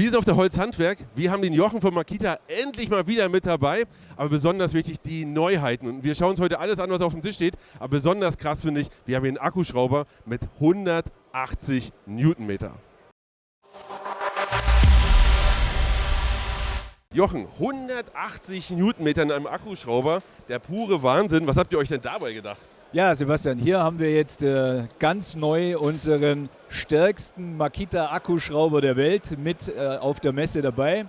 Wir sind auf der Holzhandwerk. Wir haben den Jochen von Makita endlich mal wieder mit dabei. Aber besonders wichtig, die Neuheiten. Und wir schauen uns heute alles an, was auf dem Tisch steht. Aber besonders krass finde ich, wir haben hier einen Akkuschrauber mit 180 Newtonmeter. Jochen, 180 Newtonmeter in einem Akkuschrauber, der pure Wahnsinn. Was habt ihr euch denn dabei gedacht? Ja, Sebastian, hier haben wir jetzt ganz neu unseren stärksten Makita-Akkuschrauber der Welt mit auf der Messe dabei.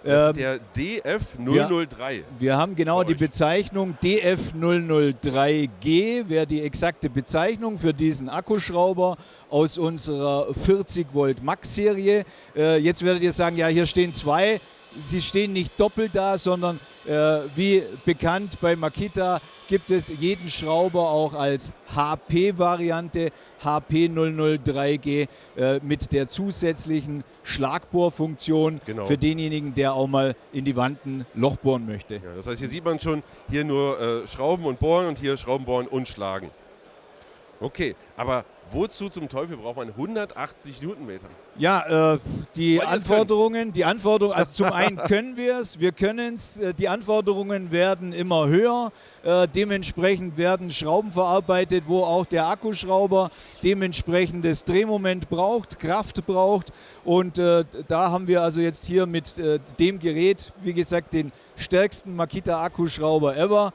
Das ist der DF003. Wir haben genau die Bezeichnung DF003G, wäre die exakte Bezeichnung für diesen Akkuschrauber aus unserer 40 Volt Max-Serie. Jetzt werdet ihr sagen, ja, hier stehen zwei. Sie stehen nicht doppelt da, sondern wie bekannt bei Makita gibt es jeden Schrauber auch als HP-Variante, HP003G mit der zusätzlichen Schlagbohrfunktion für denjenigen, der auch mal in die Wand ein Loch bohren möchte. Ja, das heißt, hier sieht man schon, hier nur Schrauben und Bohren und hier Schrauben, Bohren und Schlagen. Okay, aber wozu zum Teufel braucht man 180 Newtonmeter? Ja, die Anforderungen, also zum einen können wir können es, die Anforderungen werden immer höher, dementsprechend werden Schrauben verarbeitet, wo auch der Akkuschrauber dementsprechendes Drehmoment braucht, Kraft braucht und da haben wir also jetzt hier mit dem Gerät, wie gesagt, den stärksten Makita Akkuschrauber ever.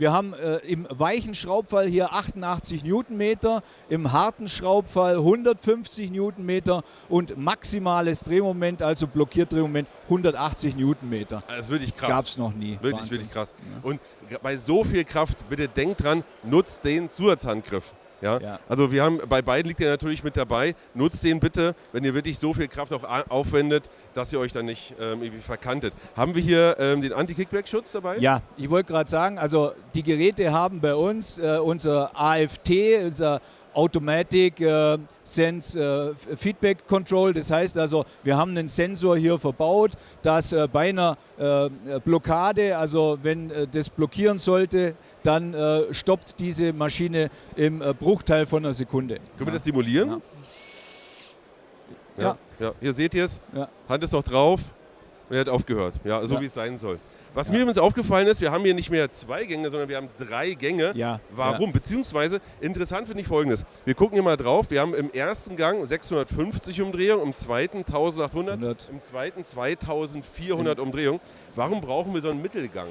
Wir haben im weichen Schraubfall hier 88 Newtonmeter, im harten Schraubfall 150 Newtonmeter und maximales Drehmoment, also Blockierdrehmoment 180 Newtonmeter. Das ist wirklich krass. Gab es noch nie. Wirklich, wirklich krass. Ja. Und bei so viel Kraft, bitte denkt dran, nutzt den Zusatzhandgriff. Ja? Also wir haben, bei beiden liegt er natürlich mit dabei. Nutzt den bitte, wenn ihr wirklich so viel Kraft auch aufwendet, dass ihr euch dann nicht irgendwie verkantet. Haben wir hier den Anti-Kickback-Schutz dabei? Ja, ich wollte gerade sagen, also die Geräte haben bei uns unser AFT, unser Automatic Sense Feedback Control. Das heißt also, wir haben einen Sensor hier verbaut, dass bei einer Blockade, also wenn das blockieren sollte, dann stoppt diese Maschine im Bruchteil von einer Sekunde. Können wir das simulieren? Ja. Ja. Hier seht ihr es, Hand ist noch drauf und er hat aufgehört. Ja, so wie es sein soll. Was mir übrigens aufgefallen ist, wir haben hier nicht mehr 2 Gänge, sondern wir haben 3 Gänge. Warum? Beziehungsweise, interessant finde ich Folgendes. Wir gucken hier mal drauf, wir haben im ersten Gang 650 Umdrehungen, im zweiten 1800, im zweiten 2400 Umdrehungen. Warum brauchen wir so einen Mittelgang?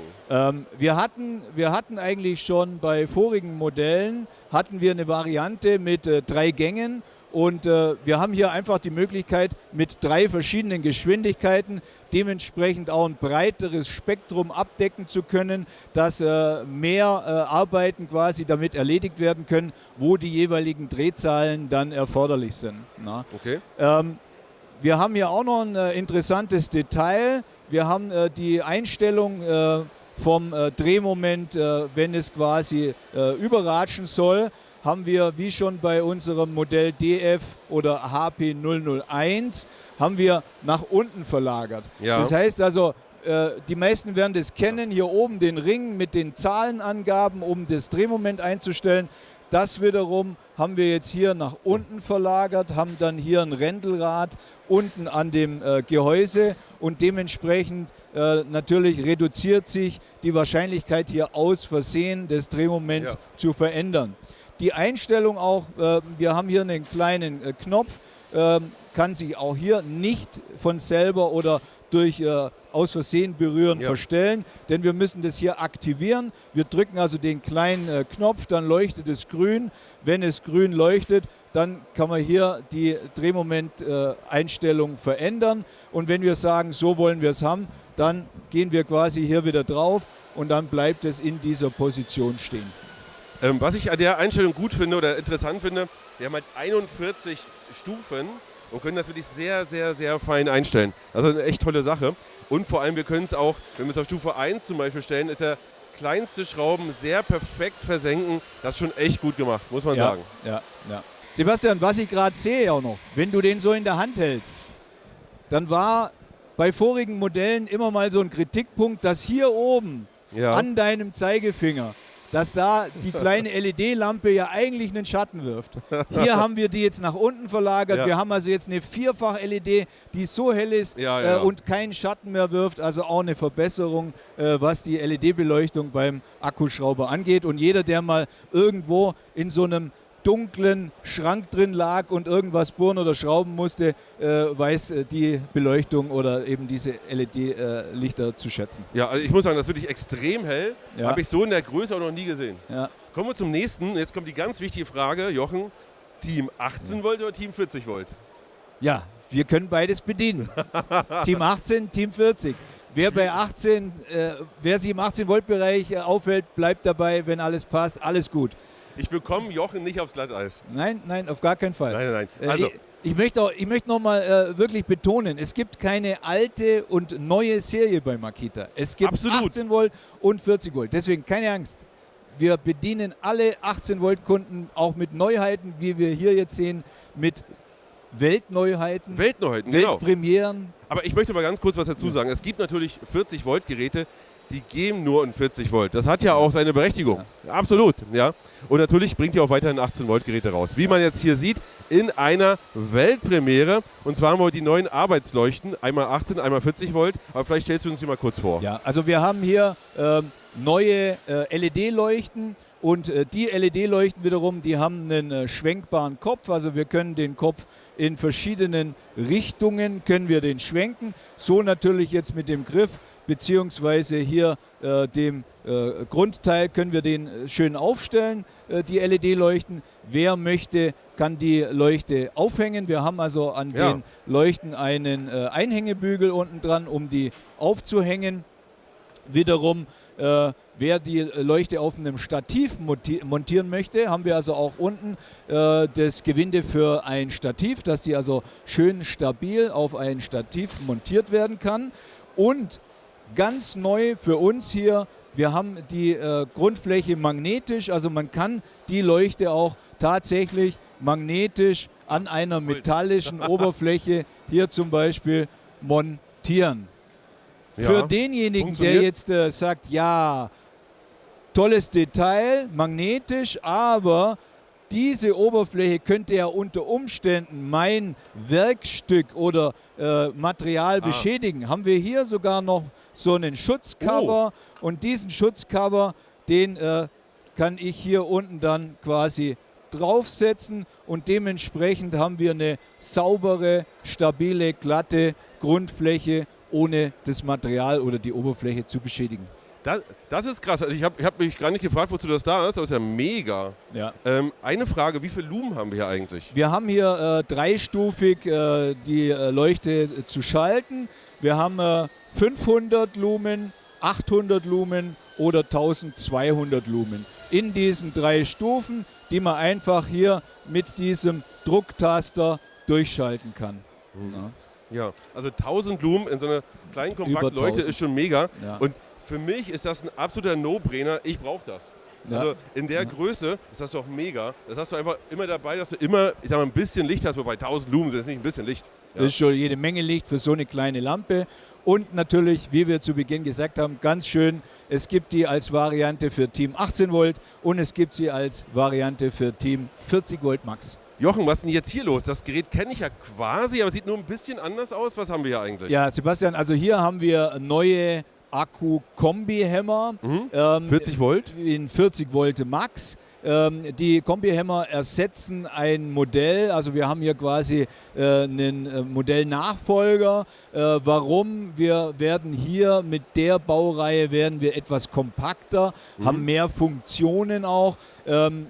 Wir hatten eigentlich schon bei vorigen Modellen, hatten wir eine Variante mit 3 Gängen. Und wir haben hier einfach die Möglichkeit, mit 3 verschiedenen Geschwindigkeiten dementsprechend auch ein breiteres Spektrum abdecken zu können, dass mehr Arbeiten quasi damit erledigt werden können, wo die jeweiligen Drehzahlen dann erforderlich sind. Na? Okay. Wir haben hier auch noch ein interessantes Detail. Wir haben die Einstellung vom Drehmoment, wenn es quasi überratschen soll, haben wir, wie schon bei unserem Modell DF oder HP001, haben wir nach unten verlagert. Ja. Das heißt also, die meisten werden das kennen, hier oben den Ring mit den Zahlenangaben, um das Drehmoment einzustellen. Das wiederum haben wir jetzt hier nach unten verlagert, haben dann hier ein Rändelrad unten an dem Gehäuse und dementsprechend natürlich reduziert sich die Wahrscheinlichkeit hier aus Versehen das Drehmoment zu verändern. Die Einstellung auch, wir haben hier einen kleinen Knopf, kann sich auch hier nicht von selber oder durch aus Versehen berühren verstellen, denn wir müssen das hier aktivieren. Wir drücken also den kleinen Knopf, dann leuchtet es grün. Wenn es grün leuchtet, dann kann man hier die Drehmomenteinstellung verändern. Und wenn wir sagen, so wollen wir es haben, dann gehen wir quasi hier wieder drauf und dann bleibt es in dieser Position stehen. Was ich an der Einstellung gut finde oder interessant finde, wir haben halt 41 Stufen und können das wirklich sehr, sehr, sehr fein einstellen. Also eine echt tolle Sache. Und vor allem, wir können es auch, wenn wir es auf Stufe 1 zum Beispiel stellen, ist ja kleinste Schrauben sehr perfekt versenken. Das ist schon echt gut gemacht, muss man sagen. Ja. Sebastian, was ich gerade sehe auch noch, wenn du den so in der Hand hältst, dann war bei vorigen Modellen immer mal so ein Kritikpunkt, dass hier oben an deinem Zeigefinger dass da die kleine LED-Lampe ja eigentlich einen Schatten wirft. Hier haben wir die jetzt nach unten verlagert. Wir haben also jetzt eine Vierfach-LED, die so hell ist und keinen Schatten mehr wirft. Also auch eine Verbesserung, was die LED-Beleuchtung beim Akkuschrauber angeht. Und jeder, der mal irgendwo in so einem dunklen Schrank drin lag und irgendwas bohren oder schrauben musste, weiß die Beleuchtung oder eben diese LED-Lichter zu schätzen. Ja, also ich muss sagen, das ist wirklich extrem hell. Ja. Habe ich so in der Größe auch noch nie gesehen. Ja. Kommen wir zum nächsten. Jetzt kommt die ganz wichtige Frage, Jochen. Team 18 Volt oder Team 40 Volt? Ja, wir können beides bedienen. Team 18, Team 40. Wer sich im 18-Volt-Bereich aufhält, bleibt dabei, wenn alles passt, alles gut. Ich bekomme Jochen nicht aufs Glatteis. Nein, auf gar keinen Fall. Nein. Also. Ich möchte noch mal wirklich betonen, es gibt keine alte und neue Serie bei Makita. Es gibt 18 Volt und 40 Volt. Deswegen keine Angst. Wir bedienen alle 18 Volt Kunden auch mit Neuheiten, wie wir hier jetzt sehen, mit Weltneuheiten, Weltpremieren. Genau. Aber ich möchte mal ganz kurz was dazu sagen. Es gibt natürlich 40 Volt Geräte, die geben nur in 40 Volt. Das hat ja auch seine Berechtigung. Ja. Absolut, ja. Und natürlich bringt ihr auch weiterhin 18 Volt Geräte raus. Wie man jetzt hier sieht, in einer Weltpremiere. Und zwar haben wir die neuen Arbeitsleuchten. Einmal 18, einmal 40 Volt. Aber vielleicht stellst du uns die mal kurz vor. Ja, also wir haben hier neue LED-Leuchten. Und die LED-Leuchten wiederum, die haben einen schwenkbaren Kopf. Also wir können den Kopf in verschiedenen Richtungen den schwenken. So natürlich jetzt mit dem Griff, beziehungsweise hier dem Grundteil können wir den schön aufstellen, die LED-Leuchten. Wer möchte, kann die Leuchte aufhängen. Wir haben also an den Leuchten einen Einhängebügel unten dran, um die aufzuhängen. Wiederum, wer die Leuchte auf einem Stativ montieren möchte, haben wir also auch unten das Gewinde für ein Stativ, dass die also schön stabil auf ein Stativ montiert werden kann. Und ganz neu für uns hier, wir haben die Grundfläche magnetisch, also man kann die Leuchte auch tatsächlich magnetisch an einer metallischen Oberfläche hier zum Beispiel montieren. Für denjenigen, der jetzt sagt, ja, tolles Detail, magnetisch, aber diese Oberfläche könnte ja unter Umständen mein Werkstück oder Material beschädigen. Haben wir hier sogar noch so einen Schutzcover und diesen Schutzcover, den kann ich hier unten dann quasi draufsetzen und dementsprechend haben wir eine saubere, stabile, glatte Grundfläche, ohne das Material oder die Oberfläche zu beschädigen. Das ist krass. Also ich hab mich gar nicht gefragt, wozu das da ist, aber es ist ja mega. Ja. Eine Frage, wie viele Lumen haben wir hier eigentlich? Wir haben hier dreistufig die Leuchte zu schalten. Wir haben 500 Lumen, 800 Lumen oder 1200 Lumen. In diesen 3 Stufen, die man einfach hier mit diesem Drucktaster durchschalten kann. Ja, also 1000 Lumen in so einer kleinen kompakten Leuchte ist schon mega. Ja. Und für mich ist das ein absoluter No-Brainer. Ich brauche das. Ja. Also in der Größe ist das doch mega. Das hast du einfach immer dabei, dass du immer, ich sag mal, ein bisschen Licht hast, wobei 1000 Lumen sind nicht ein bisschen Licht. Ja. Das ist schon jede Menge Licht für so eine kleine Lampe. Und natürlich, wie wir zu Beginn gesagt haben, ganz schön, es gibt die als Variante für Team 18 Volt und es gibt sie als Variante für Team 40 Volt Max. Jochen, was ist denn jetzt hier los? Das Gerät kenne ich ja quasi, aber sieht nur ein bisschen anders aus. Was haben wir hier eigentlich? Ja, Sebastian, also hier haben wir neue Akku-Kombi-Hämmer. 40 Volt? In 40 Volt Max. Die Kombi-Hämmer ersetzen ein Modell, also wir haben hier quasi einen Modellnachfolger. Warum? Wir werden hier mit der Baureihe etwas kompakter, haben mehr Funktionen auch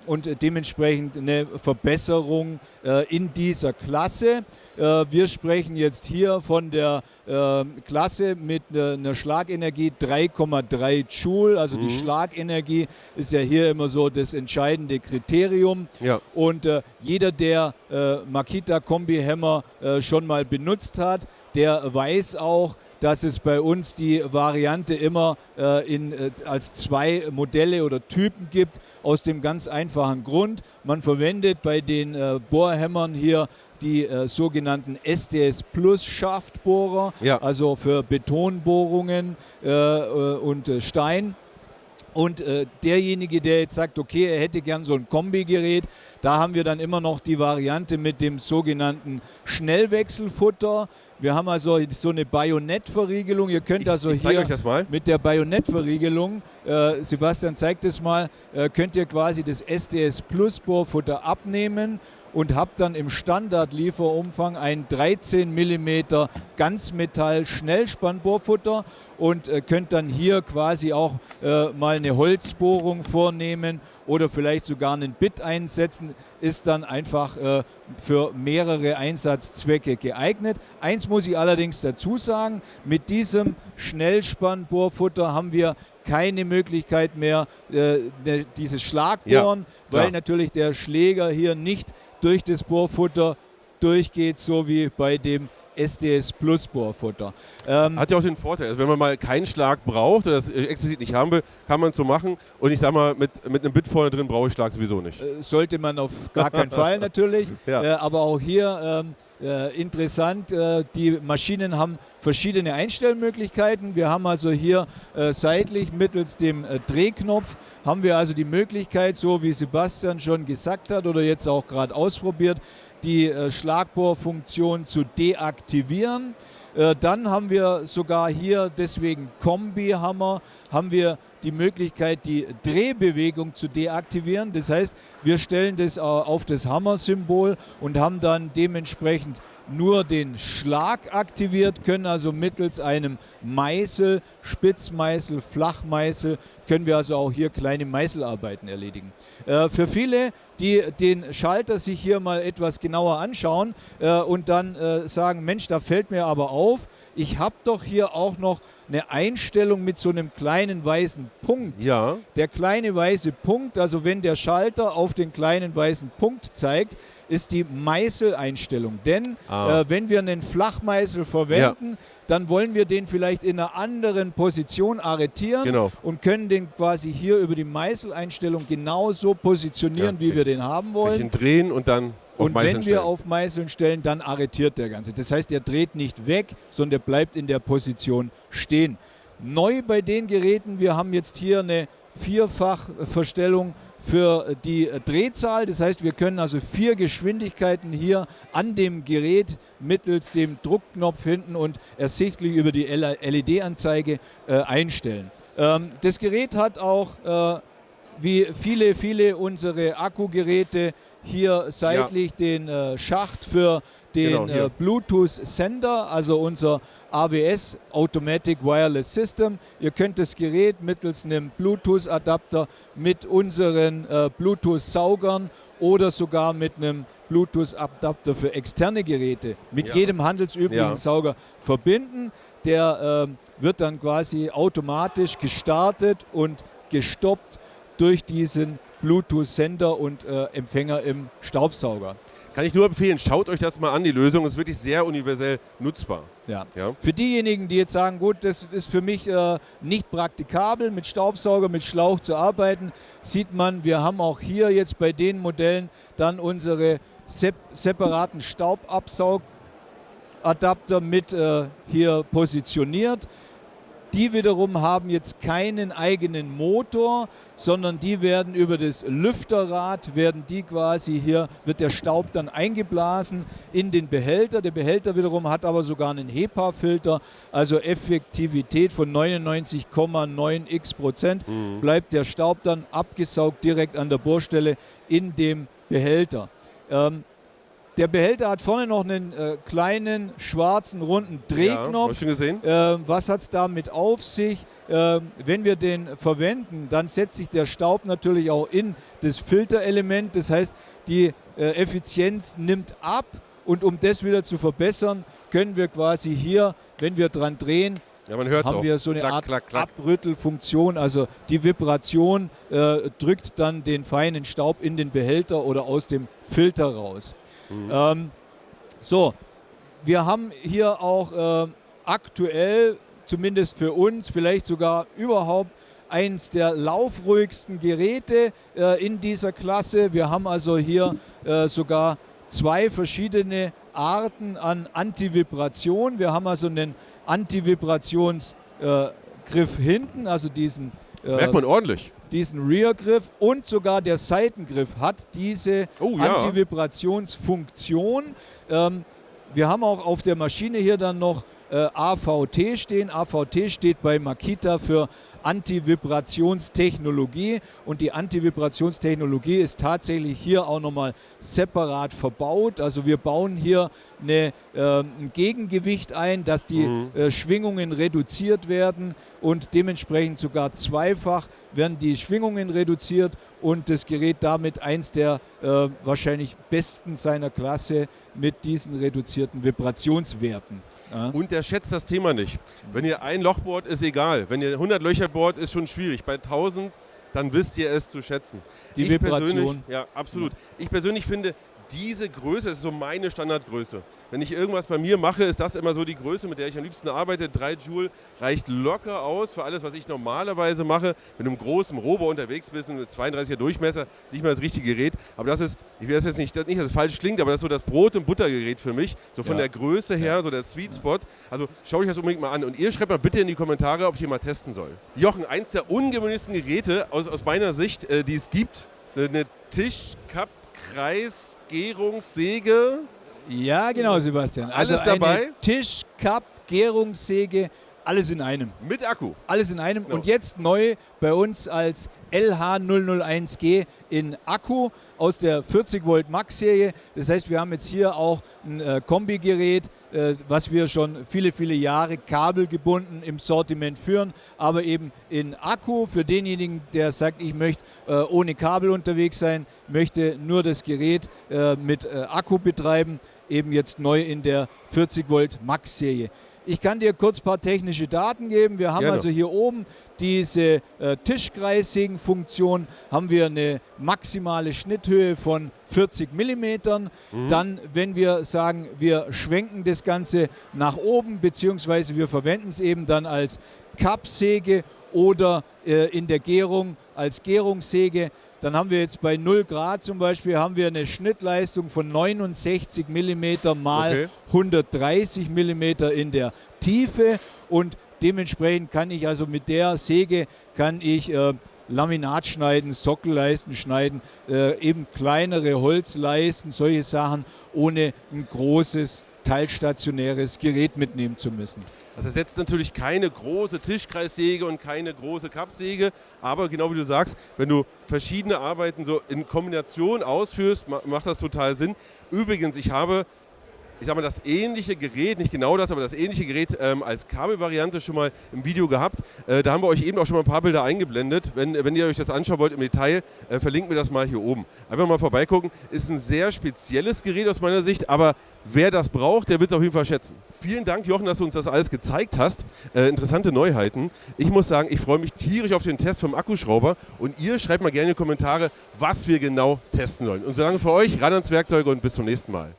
und dementsprechend eine Verbesserung in dieser Klasse. Wir sprechen jetzt hier von der Klasse mit einer Schlagenergie 3,3 Joule. Also die Schlagenergie ist ja hier immer so das entscheidende Kriterium. Ja. Und jeder, der Makita Kombi-Hämmer schon mal benutzt hat, der weiß auch, dass es bei uns die Variante immer als 2 Modelle oder Typen gibt, aus dem ganz einfachen Grund. Man verwendet bei den Bohrhämmern hier die sogenannten SDS Plus Schaftbohrer, also für Betonbohrungen und Stein. Und derjenige, der jetzt sagt, okay, er hätte gern so ein Kombigerät, da haben wir dann immer noch die Variante mit dem sogenannten Schnellwechselfutter. Wir haben also so eine Bajonettverriegelung. Ihr könnt also ich zeige hier euch das mal. mit der Bajonettverriegelung, Sebastian zeigt es mal, könnt ihr quasi das SDS Plus Bohrfutter abnehmen und habt dann im Standardlieferumfang ein 13 mm Ganzmetall-Schnellspannbohrfutter und könnt dann hier quasi auch mal eine Holzbohrung vornehmen oder vielleicht sogar einen Bit einsetzen, ist dann einfach für mehrere Einsatzzwecke geeignet. Eins muss ich allerdings dazu sagen, mit diesem Schnellspannbohrfutter haben wir keine Möglichkeit mehr, dieses Schlagbohren, weil natürlich der Schläger hier nicht durch das Bohrfutter durchgeht, so wie bei dem SDS Plus Bohrfutter. Hat ja auch den Vorteil, also wenn man mal keinen Schlag braucht oder das explizit nicht haben will, kann man es so machen. Und ich sag mal, mit einem Bit vorne drin brauche ich Schlag sowieso nicht. Sollte man auf gar keinen Fall natürlich. Aber auch hier interessant, die Maschinen haben verschiedene Einstellmöglichkeiten. Wir haben also hier seitlich mittels dem Drehknopf haben wir also die Möglichkeit, so wie Sebastian schon gesagt hat oder jetzt auch gerade ausprobiert, die Schlagbohrfunktion zu deaktivieren. Dann haben wir sogar hier, deswegen Kombi-Hammer, haben wir die Möglichkeit, die Drehbewegung zu deaktivieren. Das heißt, wir stellen das auf das Hammer-Symbol und haben dann dementsprechend nur den Schlag aktiviert, können also mittels einem Meißel, Spitzmeißel, Flachmeißel, können wir also auch hier kleine Meißelarbeiten erledigen. Für viele, die den Schalter sich hier mal etwas genauer anschauen und dann sagen, Mensch, da fällt mir aber auf, ich habe doch hier auch noch eine Einstellung mit so einem kleinen weißen Punkt. Ja. Der kleine weiße Punkt, also wenn der Schalter auf den kleinen weißen Punkt zeigt, ist die Meißeleinstellung. Denn wenn wir einen Flachmeißel verwenden, dann wollen wir den vielleicht in einer anderen Position arretieren und können den quasi hier über die Meißeleinstellung genauso positionieren, wie wir den haben wollen. Bisschen drehen und dann auf Meißeln wenn wir auf Meißeln stellen, dann arretiert der Ganze. Das heißt, er dreht nicht weg, sondern er bleibt in der Position stehen. Neu bei den Geräten, wir haben jetzt hier eine Vierfachverstellung für die Drehzahl. Das heißt, wir können also 4 Geschwindigkeiten hier an dem Gerät mittels dem Druckknopf hinten und ersichtlich über die LED-Anzeige einstellen. Das Gerät hat auch, wie viele unsere Akkugeräte, hier seitlich den Schacht für den Bluetooth-Sender, also unser AWS, Automatic Wireless System. Ihr könnt das Gerät mittels einem Bluetooth-Adapter mit unseren Bluetooth-Saugern oder sogar mit einem Bluetooth-Adapter für externe Geräte mit jedem handelsüblichen Sauger verbinden. Der wird dann quasi automatisch gestartet und gestoppt durch diesen Bluetooth-Sender und Empfänger im Staubsauger. Kann ich nur empfehlen, schaut euch das mal an, die Lösung ist wirklich sehr universell nutzbar. Ja. Für diejenigen, die jetzt sagen, gut, das ist für mich nicht praktikabel, mit Staubsauger, mit Schlauch zu arbeiten, sieht man, wir haben auch hier jetzt bei den Modellen dann unsere separaten Staubabsaugadapter mit hier positioniert. Die wiederum haben jetzt keinen eigenen Motor, sondern die werden über das Lüfterrad, wird der Staub dann eingeblasen in den Behälter. Der Behälter wiederum hat aber sogar einen HEPA-Filter, also Effektivität von 99,9x%, bleibt der Staub dann abgesaugt direkt an der Bohrstelle in dem Behälter. Der Behälter hat vorne noch einen kleinen, schwarzen, runden Drehknopf. Ja, gesehen. Was hat es damit auf sich? Wenn wir den verwenden, dann setzt sich der Staub natürlich auch in das Filterelement. Das heißt, die Effizienz nimmt ab. Und um das wieder zu verbessern, können wir quasi hier, wenn wir dran drehen, haben wir so eine Art Abrüttelfunktion. Also die Vibration drückt dann den feinen Staub in den Behälter oder aus dem Filter raus. Wir haben hier auch aktuell, zumindest für uns, vielleicht sogar überhaupt eins der laufruhigsten Geräte in dieser Klasse. Wir haben also hier sogar 2 verschiedene Arten an Antivibration. Wir haben also einen Antivibrationsgriff hinten, also diesen merkt man ordentlich. Diesen Rear-Griff und sogar der Seitengriff hat diese Antivibrationsfunktion. Wir haben auch auf der Maschine hier dann noch AVT stehen. AVT steht bei Makita für Antivibrationstechnologie und die Antivibrationstechnologie ist tatsächlich hier auch nochmal separat verbaut. Also wir bauen hier ein Gegengewicht ein, dass die Schwingungen reduziert werden und dementsprechend sogar zweifach werden die Schwingungen reduziert und das Gerät damit eins der wahrscheinlich besten seiner Klasse mit diesen reduzierten Vibrationswerten. Ja. Und der schätzt das Thema nicht. Wenn ihr ein Loch bohrt, ist egal. Wenn ihr 100 Löcher bohrt, ist schon schwierig. Bei 1000, dann wisst ihr es zu schätzen. Die Vibration. Ja, absolut. Ich persönlich finde, diese Größe ist so meine Standardgröße. Wenn ich irgendwas bei mir mache, ist das immer so die Größe, mit der ich am liebsten arbeite. 3 Joule reicht locker aus für alles, was ich normalerweise mache. Mit einem großen Robo unterwegs bist, mit 32er Durchmesser, nicht mal das richtige Gerät. Aber das ist, ich will das jetzt nicht, dass es falsch klingt, aber das ist so das Brot- und Buttergerät für mich. So von der Größe her, so der Sweet Spot. Also schaut euch das unbedingt mal an. Und ihr schreibt mal bitte in die Kommentare, ob ich hier mal testen soll. Jochen, eins der ungewöhnlichsten Geräte aus meiner Sicht, die es gibt. Eine Tisch-Cup-Kreis-Gärungssäge. Ja, genau, Sebastian. Alles dabei? Tisch, Cup, Gärungssäge, alles in einem. Mit Akku. Alles in einem. Genau. Und jetzt neu bei uns als LH001G in Akku aus der 40 Volt Max Serie. Das heißt, wir haben jetzt hier auch ein Kombigerät, was wir schon viele, viele Jahre kabelgebunden im Sortiment führen, aber eben in Akku für denjenigen, der sagt, ich möchte ohne Kabel unterwegs sein, möchte nur das Gerät mit Akku betreiben, eben jetzt neu in der 40 Volt Max Serie. Ich kann dir kurz ein paar technische Daten geben. Wir haben also hier oben diese Tischkreissägenfunktion, haben wir eine maximale Schnitthöhe von 40 mm. Dann, wenn wir sagen, wir schwenken das Ganze nach oben, beziehungsweise wir verwenden es eben dann als Cup-Säge oder in der Gärung als Gärungssäge, dann haben wir jetzt bei 0 Grad zum Beispiel haben wir eine Schnittleistung von 69 mm mal 130 mm in der Tiefe und dementsprechend kann ich also mit der Säge Laminat schneiden, Sockelleisten schneiden, eben kleinere Holzleisten, solche Sachen, ohne ein großes teilstationäres Gerät mitnehmen zu müssen. Das ersetzt natürlich keine große Tischkreissäge und keine große Kappsäge, aber genau wie du sagst, wenn du verschiedene Arbeiten so in Kombination ausführst, macht das total Sinn. Übrigens, ich habe das ähnliche Gerät, nicht genau das, aber das ähnliche Gerät als Kabelvariante schon mal im Video gehabt. Da haben wir euch eben auch schon mal ein paar Bilder eingeblendet. Wenn ihr euch das anschauen wollt im Detail, verlinken wir das mal hier oben. Einfach mal vorbeigucken. Ist ein sehr spezielles Gerät aus meiner Sicht, aber wer das braucht, der wird es auf jeden Fall schätzen. Vielen Dank, Jochen, dass du uns das alles gezeigt hast. Interessante Neuheiten. Ich muss sagen, ich freue mich tierisch auf den Test vom Akkuschrauber und ihr schreibt mal gerne in die Kommentare, was wir genau testen sollen. Und solange für euch, ran ans Werkzeug und bis zum nächsten Mal.